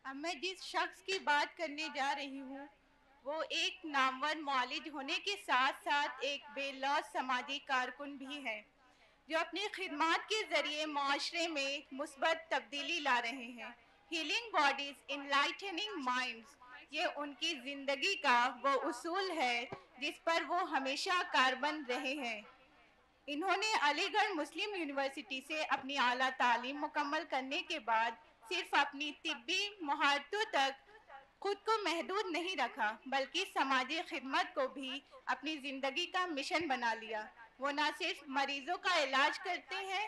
अब मैं जिस शख्स की बात करने जा रही हूँ वो एक नामवर मौलिद होने के साथ साथ एक बेलौस समाजी कारकुन भी है जो अपनी खिदमत के ज़रिए माशरे में मुस्बत तब्दीली ला रहे हैं। हीलिंग बॉडीज, इनलाइटनिंग माइंड्स, ये उनकी ज़िंदगी का वो उसूल है जिस पर वो हमेशा कारबंद रहे हैं। इन्होंने अलीगढ़ मुस्लिम यूनिवर्सिटी से अपनी आला तालीम मुकम्मल करने के बाद सिर्फ अपनी तिब्बी महारतों तक खुद को महदूद नहीं रखा बल्कि समाजी खिदमत को भी अपनी ज़िंदगी का मिशन बना लिया। वो न सिर्फ मरीजों का इलाज करते हैं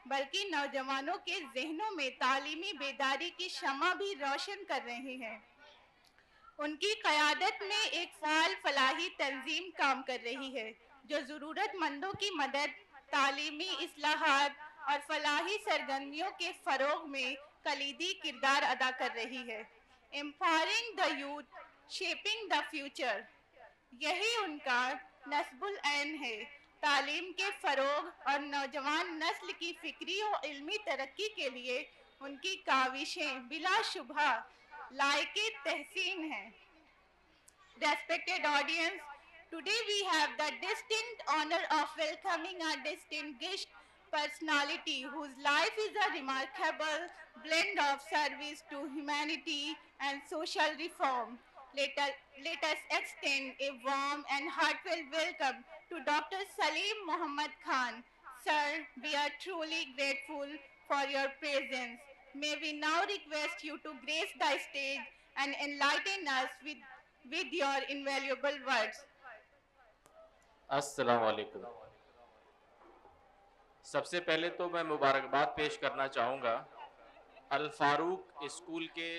बल्कि नौजवानों के जहनों में तालीमी बेदारी की शमा भी रोशन कर रहे हैं। उनकी क़यादत में एक फ़ाल फलाही तंजीम काम कर रही है जो ज़रूरतमंदों की मदद, तालीमी इस्लाहात और फलाही सरगर्मियों के फ़रोग़ में कलीदी किरदार अदा कर रही है। Empowering the youth, shaping the future, यही उनका नस्बुल ऐन है। तालीम के फ़रोग़ और नौजवान नस्ल की फ़िक्री और इल्मी तरक्की के लिए उनकी काविशें बिलाशुबहा लायके तहसीन है। Respected audience, today we have the distinct honor of welcoming a distinguished personality whose life is a remarkable blend of service to humanity and social reform. Let us extend a warm and heartfelt welcome to Dr. Salim Muhammad Khan. Sir, we are truly grateful for your presence. May we now request you to grace the stage and enlighten us with your invaluable words. अस्सलाम वालेकुम। सबसे पहले तो मैं मुबारकबाद पेश करना चाहूँगा अल फारूक स्कूल के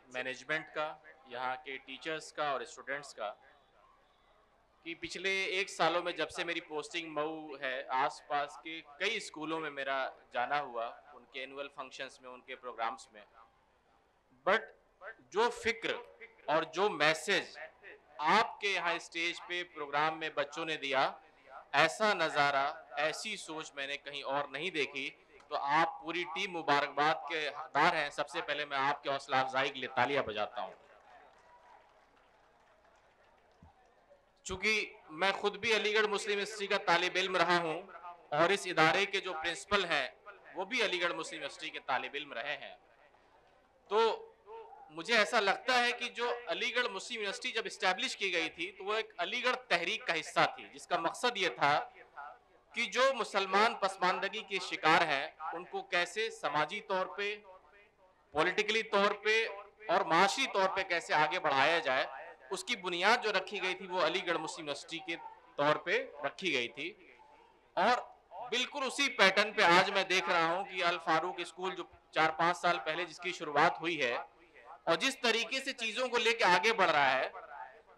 मैनेजमेंट का, यहाँ के टीचर्स का और स्टूडेंट्स का, कि पिछले 1 सालों में जब से मेरी पोस्टिंग मऊ है, आसपास के कई स्कूलों में मेरा जाना हुआ, उनके एनुअल फंक्शंस में, उनके प्रोग्राम्स में। बट जो फिक्र और जो मैसेज आपके यहाँ स्टेज पे प्रोग्राम में बच्चों ने दिया, ऐसा नज़ारा, ऐसी सोच मैंने कहीं और नहीं देखी। तो आप पूरी टीम मुबारकबाद के हकदार हैं। सबसे पहले मैं आपके हौसला अफजाई के लिए तालियां बजाता हूँ। चूंकि मैं खुद भी अलीगढ़ मुस्लिम यूनिवर्सिटी का तालिब इल्म रहा हूँ और इस इदारे के जो प्रिंसिपल हैं वो भी अलीगढ़ मुस्लिम यूनिवर्सिटी के तालिब इल्म रहे हैं, तो मुझे ऐसा लगता है कि जो अलीगढ़ मुस्लिम यूनिवर्सिटी जब इस्टेब्लिश की गई थी तो वो एक अलीगढ़ तहरीक का हिस्सा थी, जिसका मकसद ये था कि जो मुसलमान पसमानदगी के शिकार हैं उनको कैसे समाजी तौर पे, पॉलिटिकली तौर पे और माशी तौर पे कैसे आगे बढ़ाया जाए, उसकी बुनियाद जो रखी गई थी वो अलीगढ़ मुस्लिम यूनिवर्सिटी के तौर पे रखी गई थी। और बिल्कुल उसी पैटर्न पे आज मैं देख रहा हूँ कि अल फारूक स्कूल जो 4-5 साल पहले जिसकी शुरुआत हुई है और जिस तरीके से चीज़ों को लेके आगे बढ़ रहा है,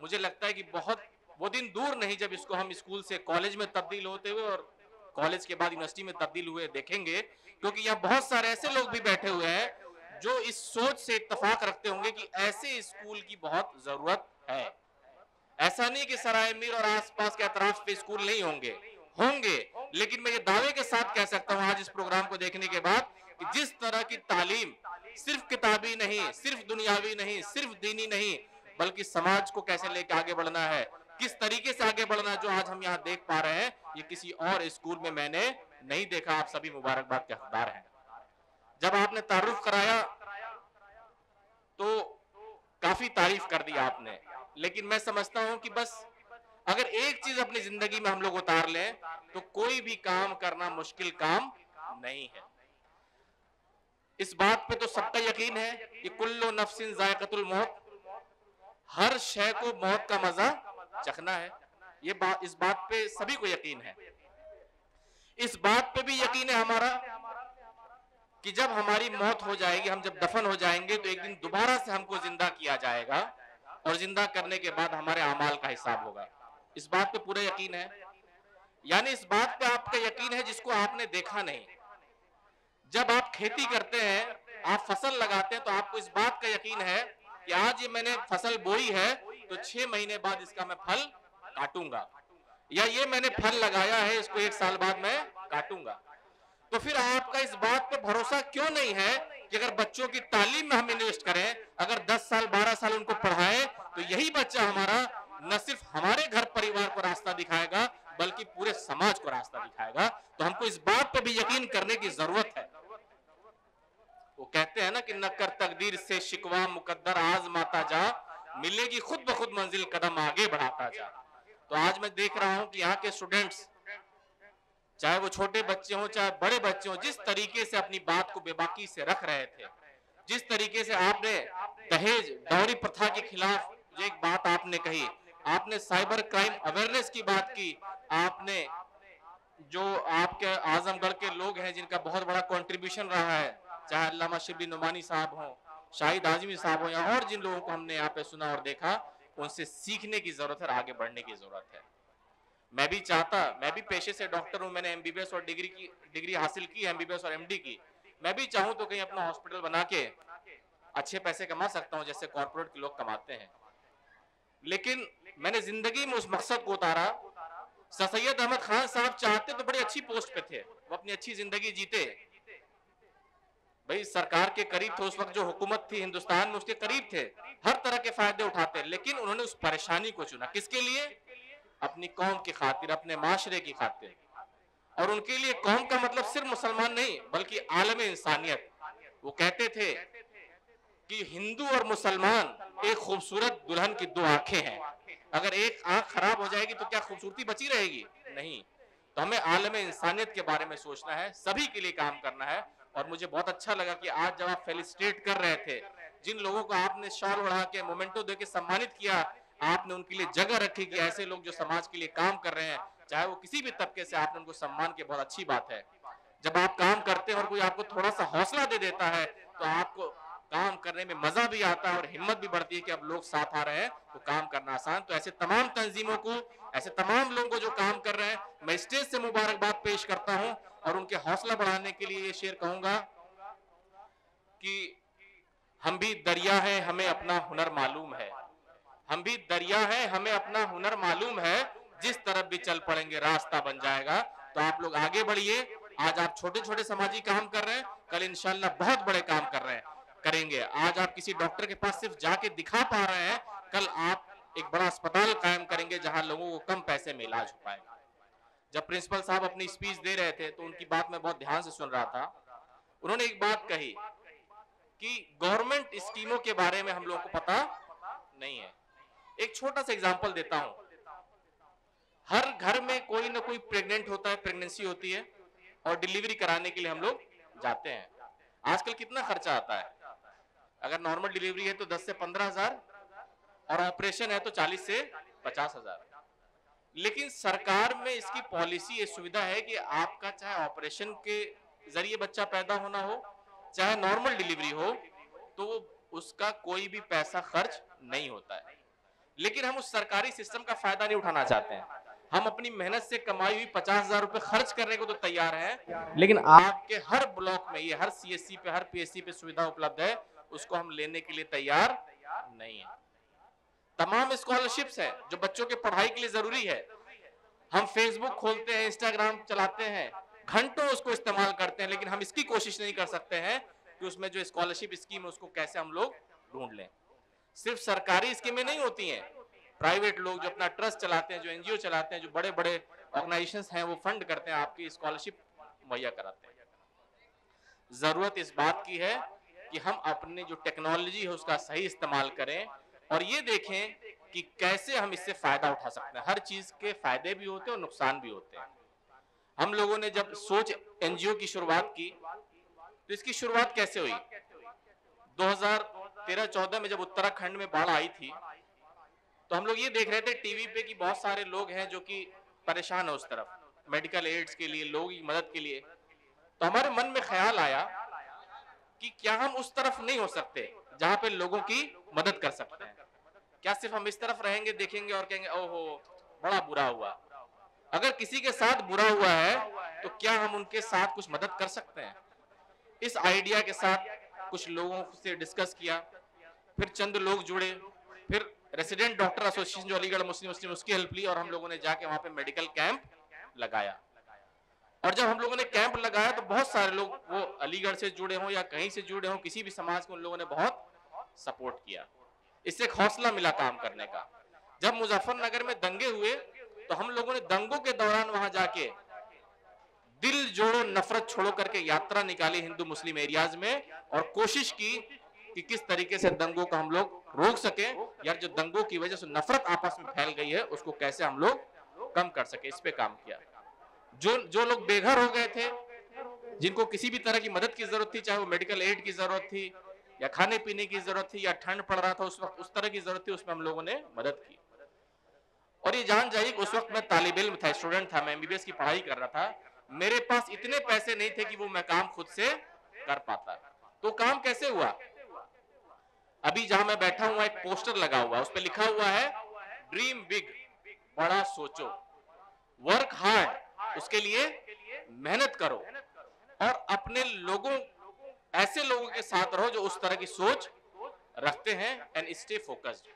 मुझे लगता है कि बहुत वो दिन दूर नहीं जब इसको हम स्कूल से कॉलेज में तब्दील होते हुए और कॉलेज के बाद यूनिवर्सिटी में तब्दील हुए देखेंगे। क्योंकि यहाँ बहुत सारे ऐसे लोग भी बैठे हुए हैं जो इस सोच से इत्तफाक रखते होंगे कि ऐसे स्कूल की बहुत ज़रूरत है। ऐसा नहीं कि सराय मीर और आसपास के अतराफ पे स्कूल नहीं होंगे, लेकिन मैं ये दावे के साथ कह सकता हूँ आज इस प्रोग्राम को देखने के बाद कि जिस तरह की तालीम सिर्फ किताबी नहीं, सिर्फ दुनियावी नहीं, सिर्फ दीनी नहीं, बल्कि समाज को कैसे लेके आगे बढ़ना है, किस तरीके से आगे बढ़ना है, जो आज हम यहाँ देख पा रहे हैं, ये किसी और स्कूल में मैंने नहीं देखा। आप सभी मुबारकबाद के हकदार हैं। जब आपने तारुफ कराया तो काफी तारीफ कर दी आपने, लेकिन मैं समझता हूं कि बस अगर एक चीज अपनी जिंदगी में हम लोग उतार लें तो कोई भी काम करना मुश्किल काम नहीं है। इस बात पे तो सबका यकीन है कि कुल्लु नफ्सिन जायक़तुल मौत, हर शय को मौत का मजा चखना है। ये बात, इस बात पे सभी को यकीन है। इस बात पे भी यकीन है हमारा कि जब हमारी मौत हो जाएगी, हम जब दफन हो जाएंगे तो एक दिन दोबारा से हमको जिंदा किया जाएगा और जिंदा करने के बाद हमारे अमाल का हिसाब होगा। इस बात पे पूरा यकीन है। यानी इस बात पे आपका यकीन है जिसको आपने देखा नहीं। जब आप खेती करते हैं, आप फसल लगाते हैं, तो आपको इस बात का यकीन है कि आज ये मैंने फसल बोई है तो 6 महीने बाद इसका मैं फल काटूंगा, या ये मैंने फल लगाया है इसको 1 साल बाद मैं काटूंगा। तो फिर आपका इस बात पे भरोसा क्यों नहीं है कि अगर बच्चों की तालीम में हम इन्वेस्ट करें, अगर 10 साल 12 साल उनको पढ़ाए, तो यही बच्चा हमारा न सिर्फ हमारे घर परिवार को रास्ता दिखाएगा बल्कि पूरे समाज को रास्ता दिखाएगा। तो हमको इस बात पर भी यकीन करने की जरूरत है। वो कहते हैं ना कि न कर तकदीर से शिकवा मुकद्दर आजमाता जा, मिलेगी खुद ब खुद मंजिल कदम आगे बढ़ाता जा। तो आज मैं देख रहा हूं कि यहाँ के स्टूडेंट्स, चाहे वो छोटे बच्चे हों चाहे बड़े बच्चे हों, जिस तरीके से अपनी बात को बेबाकी से रख रहे थे, जिस तरीके से आपने दहेज दौरी प्रथा के खिलाफ जो एक बात आपने कही, आपने साइबर क्राइम अवेयरनेस की बात की, आपने जो आपके आजमगढ़ के लोग हैं जिनका बहुत बड़ा कंट्रीब्यूशन रहा है, चाहे अल्लामा शिबली नुमानी साहब हों, शाहिद आजमी साहब हों, या और जिन लोगों को हमने यहाँ पे सुना और देखा, उनसे सीखने की जरूरत है, आगे बढ़ने की जरूरत है। मैं भी पेशे से डॉक्टर हूं, मैंने एमबीबीएस और डिग्री हासिल की, एमबीबीएस और एमडी की। मैं भी चाहूं तो कहीं अपना हॉस्पिटल बना के अच्छे पैसे कमा सकता हूं जैसे कॉर्पोरेट के लोग कमाते हैं। लेकिन मैंने जिंदगी में उस मकसद को उतारा। सर सैयद अहमद खान साहब चाहते तो बड़ी अच्छी पोस्ट पे थे, वो अपनी अच्छी जिंदगी जीते, भाई सरकार के करीब थे, उस वक्त जो हुकूमत थी हिंदुस्तान में उसके करीब थे, हर तरह के फायदे उठाते, लेकिन उन्होंने उस परेशानी को चुना। किसके लिए? अपनी कौम की खातिर, अपने माशरे की खातिर। और उनके लिए कौम का मतलब सिर्फ मुसलमान नहीं बल्कि आलम इंसानियत। वो कहते थे कि हिंदू और मुसलमान एक खूबसूरत दुल्हन की दो आंखें हैं, अगर एक आंख खराब हो जाएगी तो क्या खूबसूरती बची रहेगी? नहीं। तो हमें आलम इंसानियत के बारे में सोचना है, सभी के लिए काम करना है। और मुझे बहुत अच्छा लगा कि आज जब आप फेलिसिटेट कर रहे थे, जिन लोगों को आपने शॉल उड़ा के मोमेंटो दे के सम्मानित किया, आपने उनके लिए जगह रखी कि ऐसे लोग जो समाज के लिए काम कर रहे हैं, चाहे वो किसी भी तबके से, आपने उनको सम्मान की बहुत अच्छी बात है। जब आप काम करते हैं और कोई आपको थोड़ा सा हौसला दे देता है तो आपको काम करने में मजा भी आता है और हिम्मत भी बढ़ती है कि अब लोग साथ आ रहे हैं तो काम करना आसान। तो ऐसे तमाम तंजीमों को, ऐसे तमाम लोगों को जो काम कर रहे हैं, मैं स्टेज से मुबारकबाद पेश करता हूं और उनके हौसला बढ़ाने के लिए ये शेर कहूंगा कि हम भी दरिया है हमें अपना हुनर मालूम है, हम भी दरिया है हमें अपना हुनर मालूम है, जिस तरफ भी चल पड़ेंगे रास्ता बन जाएगा। तो आप लोग आगे बढ़िए। आज आप छोटे छोटे समाजी काम कर रहे हैं, कल इंशाल्लाह बहुत बड़े काम करेंगे। आज आप किसी डॉक्टर के पास सिर्फ जाके दिखा पा रहे हैं, कल आप एक बड़ा अस्पताल कायम करेंगे जहां लोगों को कम पैसे में इलाज हो पाएगा। जब प्रिंसिपल साहब अपनी स्पीच दे रहे थे तो उनकी बात मैं बहुत ध्यान से सुन रहा था। उन्होंने एक बात कही कि गवर्नमेंट स्कीमों के बारे में हम लोगों को पता नहीं है। एक छोटा सा एग्जांपल देता हूं। हर घर में कोई ना कोई प्रेग्नेंट होता है, प्रेगनेंसी होती है और डिलीवरी कराने के लिए हम लोग जाते हैं। आजकल कितना खर्चा आता है? अगर नॉर्मल डिलीवरी है तो 10 से 15,000 और ऑपरेशन है तो 40 से 50,000। लेकिन सरकार में इसकी पॉलिसी, ये सुविधा है कि आपका चाहे ऑपरेशन के जरिए बच्चा पैदा होना हो चाहे नॉर्मल डिलीवरी हो, तो उसका कोई भी पैसा खर्च नहीं होता है। लेकिन हम उस सरकारी सिस्टम का फायदा नहीं उठाना चाहते हैं। हम अपनी मेहनत से कमाई हुई 50,000 रुपए खर्च करने को तो तैयार हैं, लेकिन आपके हर ब्लॉक में, ये हर सीएससी पे, हर पीएससी पे सुविधा उपलब्ध है, उसको हम लेने के लिए तैयार नहीं है। तमाम स्कॉलरशिप्स है जो बच्चों के पढ़ाई के लिए जरूरी है। हम फेसबुक खोलते हैं, इंस्टाग्राम चलाते हैं, घंटों उसको इस्तेमाल करते हैं, लेकिन हम इसकी कोशिश नहीं कर सकते हैं कि उसमें जो स्कॉलरशिप स्कीम है उसको कैसे हम लोग ढूंढ लें। सिर्फ सरकारी स्कीमें नहीं होती हैं, प्राइवेट लोग जो अपना ट्रस्ट चलाते हैं, जो एनजीओ चलाते हैं, जो बड़े बड़े ऑर्गेनाइजेशंस हैं, वो फंड करते हैं, आपकी स्कॉलरशिप मुहैया कराते हैं। जरूरत इस बात की है कि हम अपने जो टेक्नोलॉजी है उसका सही इस्तेमाल करें और ये देखें कि कैसे हम इससे फायदा उठा सकते हैं। हर चीज के फायदे भी होते हैं और नुकसान भी होते हैं। हम लोगों ने जब सोच एनजीओ की शुरुआत की तो इसकी शुरुआत कैसे हुई? 2013-14 में जब उत्तराखंड में बाढ़ आई थी तो हम लोग ये देख रहे थे टीवी पे कि बहुत सारे लोग हैं जो कि परेशान है उस तरफ, मेडिकल एड्स के लिए, लोगों की मदद के लिए। तो हमारे मन में ख्याल आया कि क्या हम उस तरफ नहीं हो सकते जहां पे लोगों की मदद कर सकते हैं? क्या सिर्फ हम इस तरफ रहेंगे, देखेंगे और कहेंगे ओहो बड़ा बुरा हुआ? अगर किसी के साथ बुरा हुआ है तो क्या हम उनके साथ कुछ मदद कर सकते हैं? इस आइडिया के साथ कुछ लोगों से डिस्कस किया, फिर चंद लोग जुड़े, फिर रेसिडेंट डॉक्टर एसोसिएशन जो अलीगढ़ मुस्लिम उसकी हेल्प ली और हम लोगों ने जाके वहां पे मेडिकल कैंप लगाया। और जब हम लोगों ने कैंप लगाया तो बहुत सारे लोग, वो अलीगढ़ से जुड़े हों या कहीं से जुड़े हों, किसी भी समाज के, उन लोगों ने बहुत सपोर्ट किया। इससे एक हौसला मिला काम करने का। जब मुजफ्फरनगर में दंगे हुए तो हम लोगों ने दंगों के दौरान वहां जाके दिल जोड़ो नफरत छोड़ो करके यात्रा निकाली हिंदू मुस्लिम एरियाज में, और कोशिश की कि किस तरीके से दंगों का हम लोग रोक सके, यार जो दंगों की वजह से नफरत आपस में फैल गई है उसको कैसे हम लोग कम कर सके, इस पे काम किया। जो लोग बेघर हो गए थे, जिनको किसी भी तरह की मदद की जरूरत थी, चाहे वो मेडिकल एड की जरूरत थी या खाने पीने की जरूरत थी या ठंड पड़ रहा था उस वक्त, उस तरह की जरूरत थी, उसमें हम लोगों ने मदद की। और ये जान जाइए कि उस वक्त मैं तालिब इल्म था, स्टूडेंट था, मैं एमबीबीएस की पढ़ाई कर रहा था, मेरे पास इतने पैसे नहीं थे कि वो मैं काम खुद से कर पाता। तो काम कैसे हुआ? अभी जहां मैं बैठा हुआ एक पोस्टर लगा हुआ, उस पर लिखा हुआ है ड्रीम बिग, बड़ा सोचो, वर्क हार्ड, उसके लिए मेहनत करो, और अपने लोगों, ऐसे लोगों के साथ रहो जो उस तरह की सोच रखते हैं, एंड स्टे फोकस्ड।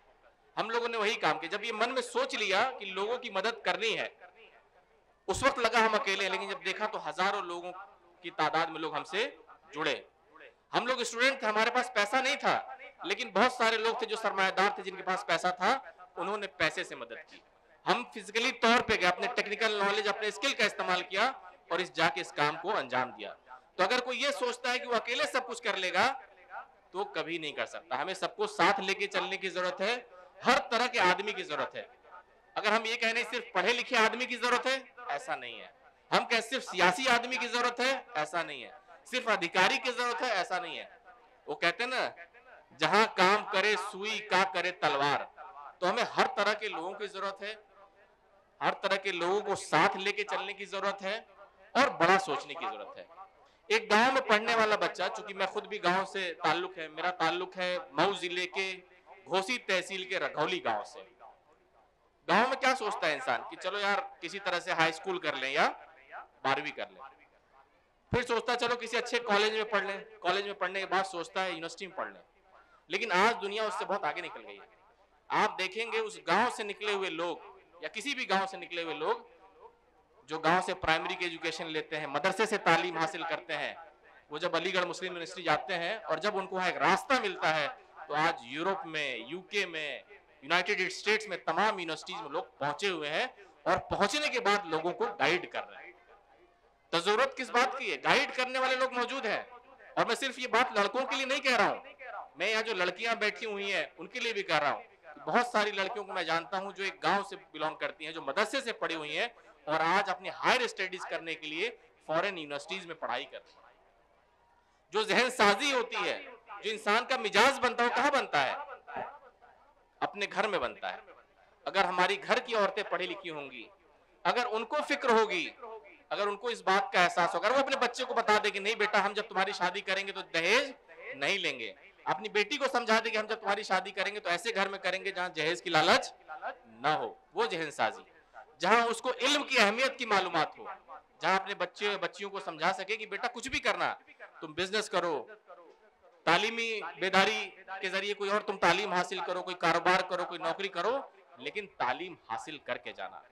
हम लोगों ने वही काम किया। जब ये मन में सोच लिया कि लोगों की मदद करनी है, उस वक्त लगा हम अकेले हैं, लेकिन जब देखा तो हजारों लोगों की तादाद में लोग हमसे जुड़े। हम लोग स्टूडेंट थे, हमारे पास पैसा नहीं था, लेकिन बहुत सारे लोग थे जो सरमायादार थे, जिनके पास पैसा था, उन्होंने पैसे से मदद की। हम फिजिकली तौर पे गए, अपने टेक्निकल नॉलेज, अपने स्किल का इस्तेमाल किया और जाके इस काम को अंजाम दिया। तो अगर कोई ये सोचता है कि वो अकेले सब कुछ कर लेगा, तो कभी नहीं कर सकता। हमें सबको साथ लेके चलने की जरूरत है, हर तरह के आदमी की जरूरत है। अगर हम ये कहने सिर्फ पढ़े लिखे आदमी की जरूरत है, ऐसा नहीं है। हम कह सिर्फ सियासी आदमी की जरूरत है, ऐसा नहीं है। सिर्फ अधिकारी की जरूरत है, ऐसा नहीं है। वो कहते हैं ना, जहां काम करे सुई का करे तलवार। तो हमें हर तरह के लोगों की जरूरत है, हर तरह के लोगों को साथ लेके चलने की जरूरत है और बड़ा सोचने की जरूरत है। एक गांव में पढ़ने वाला बच्चा, चूंकि मैं खुद भी गांव से ताल्लुक है, मेरा ताल्लुक है मऊ जिले के घोसी तहसील के रघौली गांव से। गांव में क्या सोचता है इंसान कि चलो यार किसी तरह से हाई स्कूल कर लें या 12वीं कर लें, फिर सोचता है चलो किसी अच्छे कॉलेज में पढ़ लें, कॉलेज में पढ़ने के बाद सोचता है यूनिवर्सिटी में पढ़ लें। लेकिन आज दुनिया उससे बहुत आगे निकल गई है। आप देखेंगे उस गांव से निकले हुए लोग या किसी भी गांव से निकले हुए लोग जो गांव से प्राइमरी की एजुकेशन लेते हैं, मदरसे से तालीम हासिल करते हैं, वो जब अलीगढ़ मुस्लिम यूनिवर्सिटी जाते हैं और जब उनको वहां एक रास्ता मिलता है, तो आज यूरोप में, यूके में, यूनाइटेड स्टेट्स में तमाम यूनिवर्सिटीज में लोग पहुंचे हुए हैं और पहुंचने के बाद लोगों को गाइड कर रहे हैं। तो जरूरत किस बात की है? गाइड करने वाले लोग मौजूद हैं। और मैं सिर्फ ये बात लड़कों के लिए नहीं कह रहा हूं, मैं यहाँ जो लड़कियां बैठी हुई हैं उनके लिए भी कह रहा हूं। बहुत सारी लड़कियों को मैं जानता हूं जो एक गांव से बिलोंग करती हैं, जो मदरसे से पढ़ी हुई हैं और आज अपनी हायर स्टडीज करने के लिए फॉरेन यूनिवर्सिटीज में पढ़ाई करती हैं। जो जहन साजी होती है, जो इंसान का मिजाज बनता है, कहाँ बनता है? अपने घर में बनता है। अगर हमारी घर की औरतें पढ़ी लिखी होंगी, अगर उनको फिक्र होगी, अगर उनको इस बात का एहसास होगा, अगर वो अपने बच्चे को बता दे कि नहीं बेटा हम जब तुम्हारी शादी करेंगे तो दहेज नहीं लेंगे, अपनी बेटी को समझा दे कि हम जब तुम्हारी शादी करेंगे तो ऐसे घर में करेंगे जहां दहेज की लालच ना हो, वो जहनसाजी। जहां उसको इल्म की अहमियत की मालूमात हो, जहां अपने बच्चे बच्चियों को समझा सके कि बेटा कुछ भी करना, तुम बिजनेस करो, तालीमी बेदारी के जरिए कोई और तुम तालीम हासिल करो, कोई कारोबार करो, कोई नौकरी करो, लेकिन तालीम हासिल करके जाना।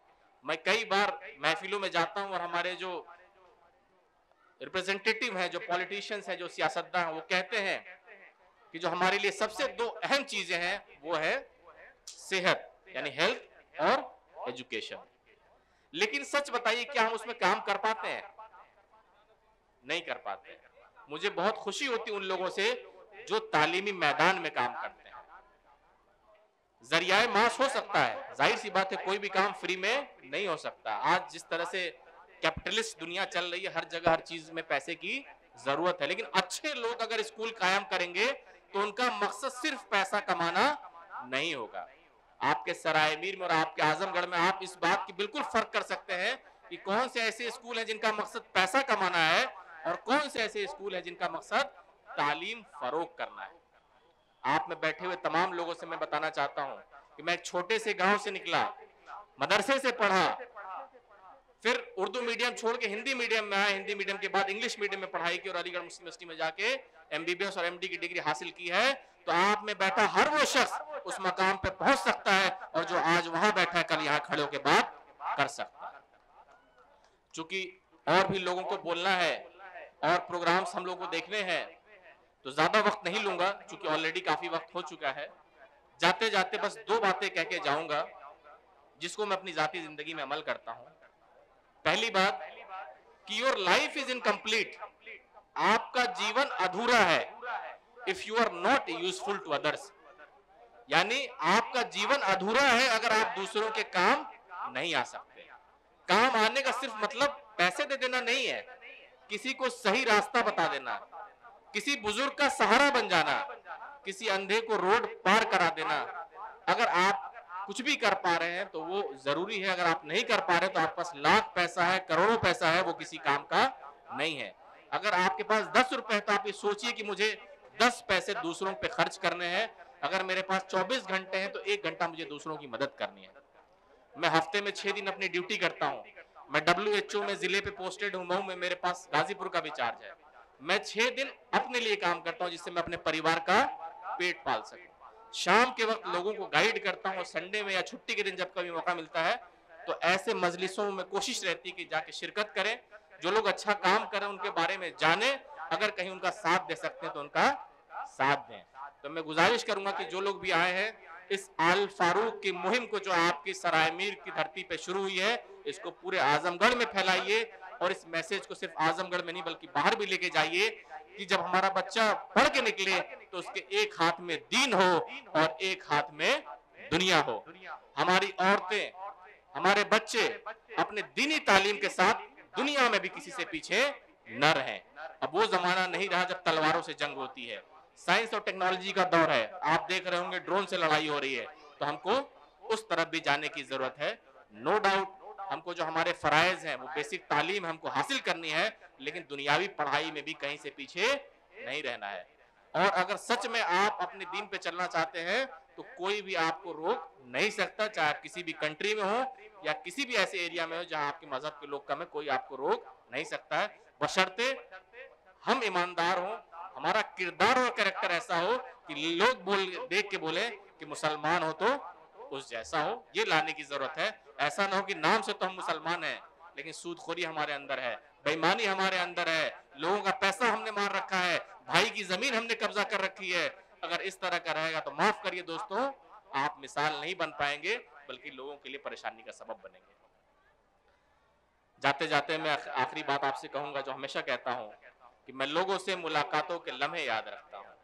मैं कई बार महफिलों में जाता हूं और हमारे जो रिप्रेजेंटेटिव हैं, जो पॉलिटिशियंस हैं, जो सियासतदान हैं, वो कहते हैं कि जो हमारे लिए सबसे दो अहम चीजें हैं वो है सेहत यानी हेल्थ और एजुकेशन। लेकिन सच बताइए क्या हम उसमें काम कर पाते हैं? नहीं कर पाते। मुझे बहुत खुशी होती उन लोगों से जो तालीमी मैदान में काम करते हैं। जरिया माश हो सकता है, जाहिर सी बात है कोई भी काम फ्री में नहीं हो सकता। आज जिस तरह से कैपिटलिस्ट दुनिया चल रही है, हर जगह हर चीज में पैसे की जरूरत है, लेकिन अच्छे लोग अगर स्कूल कायम करेंगे तो उनका मकसद सिर्फ पैसा कमाना नहीं होगा। आपके सराय मीर में और आपके आजमगढ़ में आप इस बात की बिल्कुल फर्क कर सकते हैं कि कौन से ऐसे स्कूल हैं जिनका मकसद पैसा कमाना है और कौन से ऐसे स्कूल हैं जिनका मकसद तालीम फरोग करना है। आप में बैठे हुए तमाम लोगों से मैं बताना चाहता हूं कि मैं एक छोटे से गांव से निकला, मदरसे से पढ़ा, फिर उर्दू मीडियम छोड़ के हिंदी मीडियम में आया, हिंदी मीडियम के बाद इंग्लिश मीडियम में पढ़ाई की और अलीगढ़ मुस्लिम यूनिवर्सिटी में जाके एमबीबीएस और एमडी की डिग्री हासिल की है। तो आप में बैठा हर वो शख्स उस मकाम पे पहुंच सकता है और जो आज वहां बैठा है कल यहां खड़े होकर बात कर सकता है। चूंकि और भी लोगों को बोलना है और प्रोग्राम्स हम लोगों को देखने हैं, तो ज्यादा वक्त नहीं लूंगा क्योंकि ऑलरेडी काफी वक्त हो चुका है। जाते जाते बस दो बातें कह के जाऊंगा जिसको मैं अपनी जाती जिंदगी में अमल करता हूं। पहली बात कि योर लाइफ इज इनकम्प्लीट, आपका जीवन अधूरा है if you are not useful to others, यानी आपका जीवन अधूरा है अगर आप दूसरों के काम नहीं आ सकते। काम आने का सिर्फ मतलब पैसे दे देना नहीं है, किसी को सही रास्ता बता देना, किसी बुजुर्ग का सहारा बन जाना, किसी अंधे को रोड पार करा देना। अगर आप कुछ भी कर पा रहे हैं तो वो जरूरी है, अगर आप नहीं कर पा रहे तो आपके पास लाख पैसा है, करोड़ों पैसा है, वो किसी काम का नहीं है। अगर आपके पास 10 रुपए है तो आप ये सोचिए कि मुझे 10 पैसे दूसरों पे खर्च करने हैं। अगर मेरे पास 24 घंटे हैं तो 1 घंटा मुझे दूसरों की मदद करनी है। मैं हफ्ते में 6 दिन अपनी ड्यूटी करता हूं। मैं WHO में जिले पे पोस्टेड हूं, मऊ में मेरे पास गाजीपुर का भी चार्ज है। मैं 6 दिन अपने लिए काम करता हूं जिससे मैं अपने परिवार का पेट पाल सकूं। शाम के वक्त लोगों को गाइड करता हूं, संडे में या छुट्टी के दिन जब कभी मौका मिलता है तो ऐसे मजलिसों में कोशिश रहती है कि जाके शिरकत करें, जो लोग अच्छा काम करें उनके बारे में जाने, अगर कहीं उनका साथ दे सकते हैं तो उनका साथ दें। तो मैं गुजारिश करूंगा कि जो लोग भी आए हैं इस आल फारूक की मुहिम को जो आपकी सराय मीर की धरती पे शुरू हुई है, इसको पूरे आजमगढ़ में फैलाइए और इस मैसेज को सिर्फ आजमगढ़ में नहीं बल्कि बाहर भी लेके जाइए कि जब हमारा बच्चा पढ़ के निकले तो उसके एक हाथ में दीन हो और एक हाथ में दुनिया हो। हमारी औरतें, हमारे बच्चे अपने दीनी तालीम के साथ दुनिया में भी किसी से पीछे न रहें। अब वो जमाना नहीं रहा जब तलवारों से जंग होती है, साइंस और टेक्नोलॉजी का दौर है। आप देख रहे होंगे ड्रोन से लड़ाई हो रही है, तो हमको उस तरफ भी जाने की जरूरत है। नो डाउट हमको जो हमारे फराइज हैं वो बेसिक तालीम हमको हासिल करनी है, लेकिन दुनियावी पढ़ाई में भी कहीं से पीछे नहीं रहना है। और अगर सच में आप अपने दीन पे चलना चाहते हैं तो कोई भी आपको रोक नहीं सकता, चाहे आप किसी भी कंट्री में हो या किसी भी ऐसे एरिया में हो जहां आपके मजहब के लोग कम है, कोई आपको रोक नहीं सकता है, बशर्ते हम ईमानदार हों, हमारा किरदार और कैरेक्टर ऐसा हो कि लोग देख के बोले कि मुसलमान हो तो उस जैसा हो। ये लाने की जरूरत है। ऐसा ना हो कि नाम से तो हम मुसलमान हैं लेकिन सूदखोरी हमारे अंदर है, बेईमानी हमारे अंदर है, लोगों का पैसा हमने मार रखा है, भाई की जमीन हमने कब्जा कर रखी है। अगर इस तरह का रहेगा तो माफ करिए दोस्तों, आप मिसाल नहीं बन पाएंगे बल्कि लोगों के लिए परेशानी का सबब बनेंगे। जाते जाते मैं आखिरी बात आपसे कहूंगा जो हमेशा कहता हूं कि मैं लोगों से मुलाकातों के लम्हे याद रखता हूं,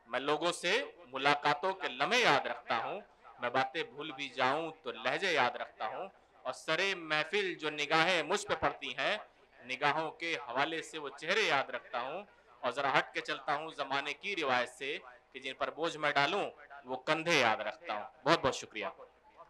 मैं लोगों से मुलाकातों के लम्हे याद रखता हूं, मैं बातें भूल भी जाऊं तो लहजे याद रखता हूं, और सरे महफिल जो निगाहें मुझ पे पड़ती हैं, निगाहों के हवाले से वो चेहरे याद रखता हूं, और जरा हट के चलता हूं जमाने की रिवायत से कि जिन पर बोझ मैं डालूं वो कंधे याद रखता हूं। बहुत बहुत शुक्रिया।